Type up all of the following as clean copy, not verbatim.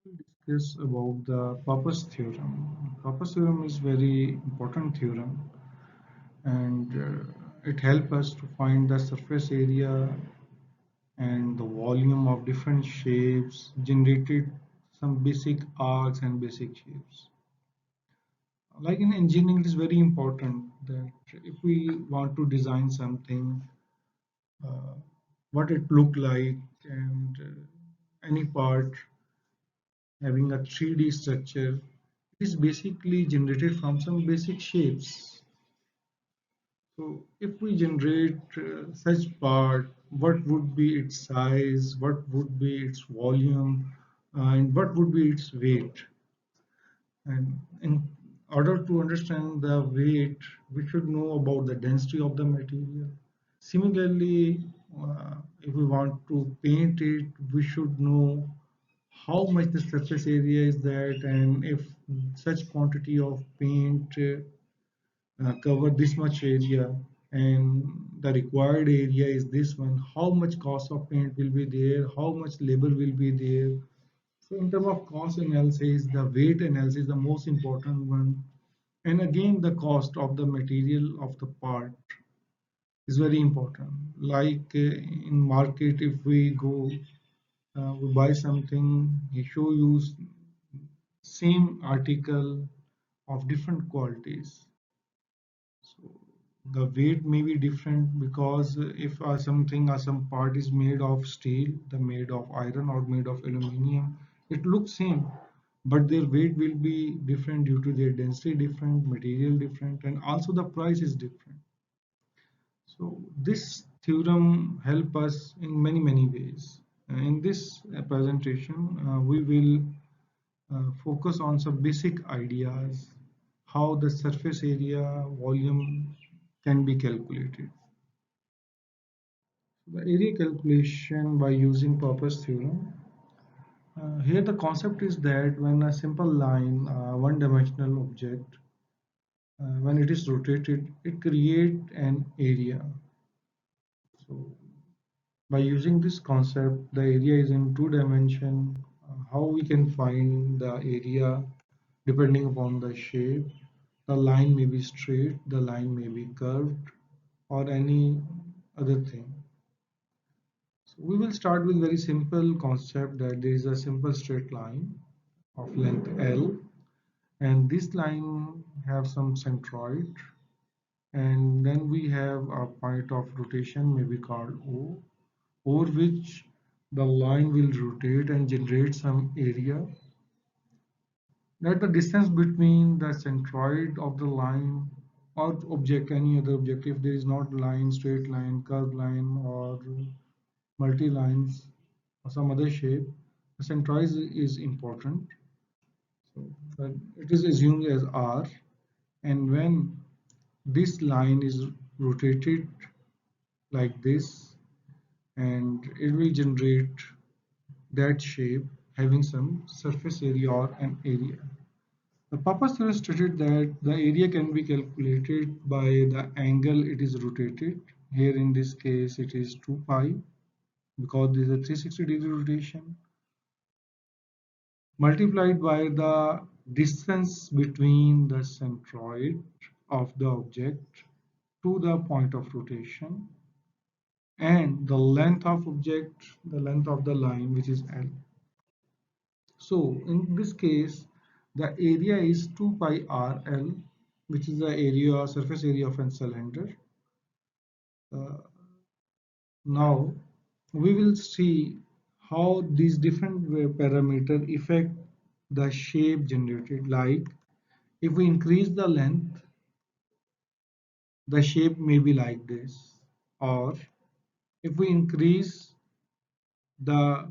We'll discuss about the Pappus theorem. Pappus theorem is very important theorem, and it helps us to find the surface area and the volume of different shapes generated some basic arcs and basic shapes. Like in engineering, it is very important that if we want to design something, uh, what it look like and any part having a 3D structure is basically generated from some basic shapes. So if we generate such part, what would be its size, what would be its volume, and what would be its weight? And in order to understand the weight, we should know about the density of the material. Similarly, if we want to paint it, we should know how much the surface area is that, and if such quantity of paint cover this much area and the required area is this one, how much cost of paint will be there, how much labor will be there. So in terms of cost analysis, the weight analysis is the most important one. And again, the cost of the material of the part is very important. Like in market, if we go, we buy something, he show you same article of different qualities. So the weight may be different because if something or some part is made of steel, the made of iron or made of aluminium, it looks same, but their weight will be different due to their density different, material different, and also the price is different. So this theorem help us in many ways. In this presentation, we will focus on some basic ideas how the surface area volume can be calculated. The area calculation by using Pappus theorem. Here the concept is that when a simple line, one-dimensional object, when it is rotated, it creates an area. So by using this concept, the area is in two dimension. How we can find the area depending upon the shape. The line may be straight, the line may be curved, or any other thing. So we will start with very simple concept that there is a simple straight line of length L, and this line have some centroid, and then we have a point of rotation maybe called O, over which the line will rotate and generate some area. That the distance between the centroid of the line or object, any other object, if there is not line, straight line, curved line, or multi-lines or some other shape, the centroid is important. So it is assumed as R, and when this line is rotated like this, and it will generate that shape having some surface area or an area. The Pappus theorem stated that the area can be calculated by the angle it is rotated. Here in this case it is 2 pi because this is a 360-degree rotation, multiplied by the distance between the centroid of the object to the point of rotation and the length of object, the length of the line, which is L. So in this case, the area is 2 pi RL, which is the area, surface area of a cylinder. Uh, Now we will see how these different parameters affect the shape generated. Like if we increase the length, the shape may be like this, or if we increase the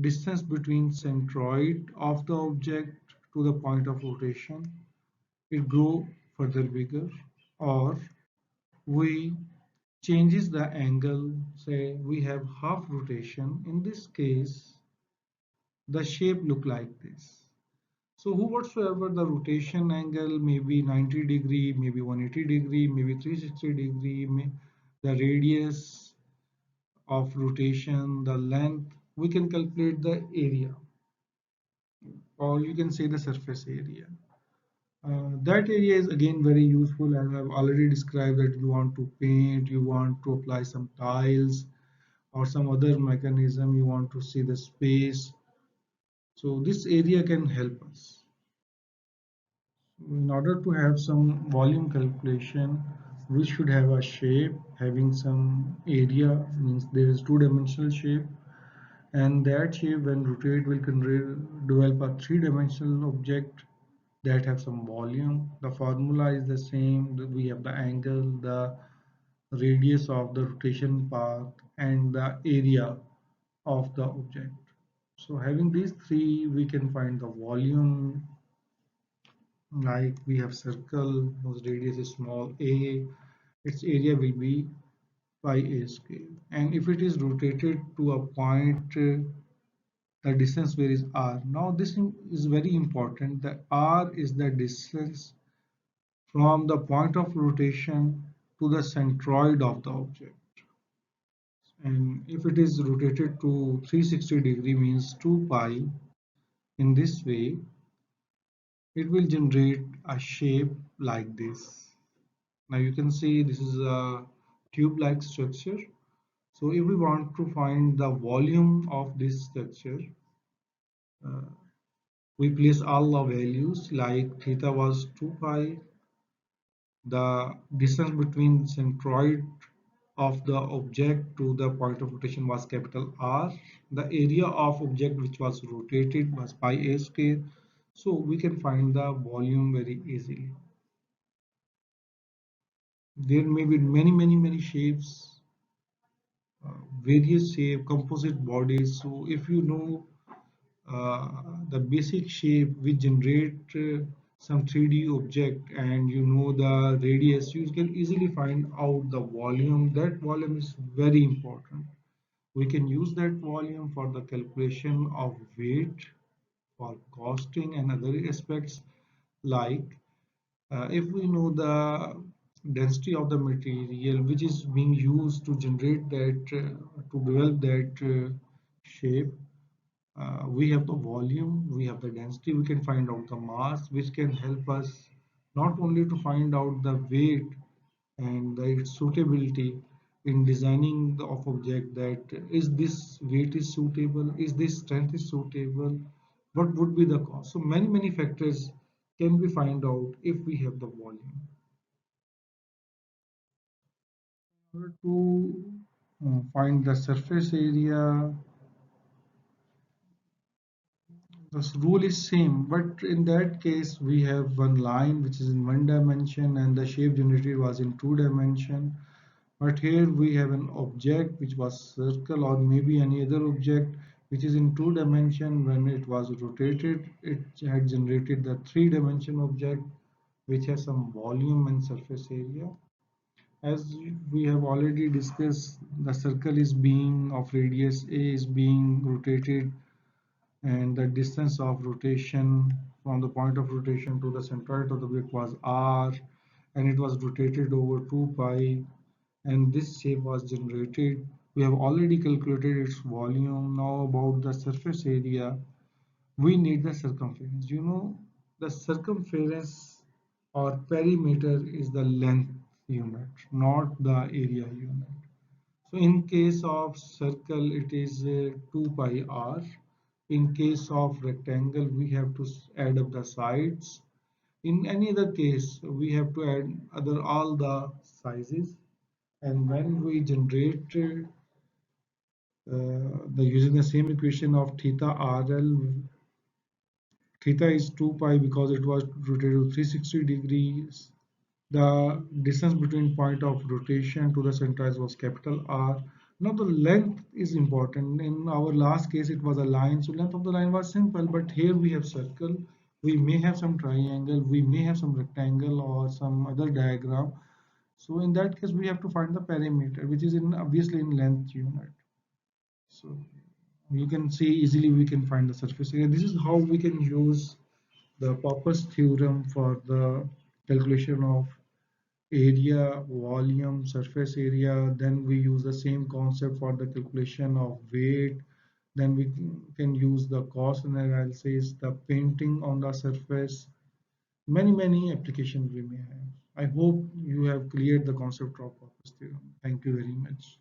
distance between centroid of the object to the point of rotation, it grow further bigger, or we changes the angle, say we have half rotation. In this case, the shape look like this. So whatsoever the rotation angle may be 90 degree, maybe 180 degree, maybe 360 degree, the radius of rotation, the length, we can calculate the area. or you can say the surface area. That area is again very useful, as I've already described, that you want to paint, you want to apply some tiles or some other mechanism, you want to see the space. So this area can help us. In order to have some volume calculation, we should have a shape having some area, means there is two-dimensional shape, and that shape when rotate will develop a three-dimensional object that have some volume. The formula is the same. We have the angle, the radius of the rotation path, and the area of the object. So having these three, we can find the volume. Like we have circle, whose radius is small a, its area will be pi a square. And if it is rotated to a point, the distance where is r. Now this is very important. The r is the distance from the point of rotation to the centroid of the object. And if it is rotated to 360 degree, means 2 pi, in this way it will generate a shape like this. Now you can see this is a tube-like structure. So if we want to find the volume of this structure, uh, we place all the values, like theta was 2 pi, the distance between centroid of the object to the point of rotation was capital R, the area of object which was rotated was pi a square. So we can find the volume very easily. There may be many shapes, various shape, composite bodies. So if you know the basic shape, we generate some 3D object, and you know the radius, you can easily find out the volume. That volume is very important. We can use that volume for the calculation of weight, for costing and other aspects. Like if we know the density of the material which is being used to generate that, to develop that shape, we have the volume, we have the density, we can find out the mass, which can help us not only to find out the weight and its suitability in designing the of object, that is this weight is suitable, is this strength is suitable, what would be the cost. So many factors can be find out if we have the volume. In order to find the surface area, this rule is same, but in that case we have one line which is in one dimension and the shape generated was in two dimension. But here we have an object which was circle or maybe any other object which is in two dimension. When it was rotated, it had generated the three dimension object which has some volume and surface area. As we have already discussed, the circle is being of radius a is being rotated, and the distance of rotation from the point of rotation to the centroid of the object was r, and it was rotated over 2 pi, and this shape was generated. We have already calculated its volume. Now about the surface area, we need the circumference. You know, the circumference or perimeter is the length unit, not the area unit. So in case of circle, it is 2 pi r. In case of rectangle, we have to add up the sides. In any other case, we have to add other all the sizes. And when we generate the using the same equation of theta RL, theta is 2 pi because it was rotated to 360 degrees. The distance between point of rotation to the center was capital R. Now the length is important. In our last case, it was a line, so length of the line was simple. But here we have circle. We may have some triangle. We may have some rectangle or some other diagram. So in that case, we have to find the perimeter, which is in obviously in length unit. So you can see easily we can find the surface area. This is how we can use the Pappus theorem for the calculation of area, volume, surface area. Then we use the same concept for the calculation of weight, Then we can use the cost analysis, the painting on the surface, many applications we may have. I hope you have cleared the concept of Pappus theorem. Thank you very much.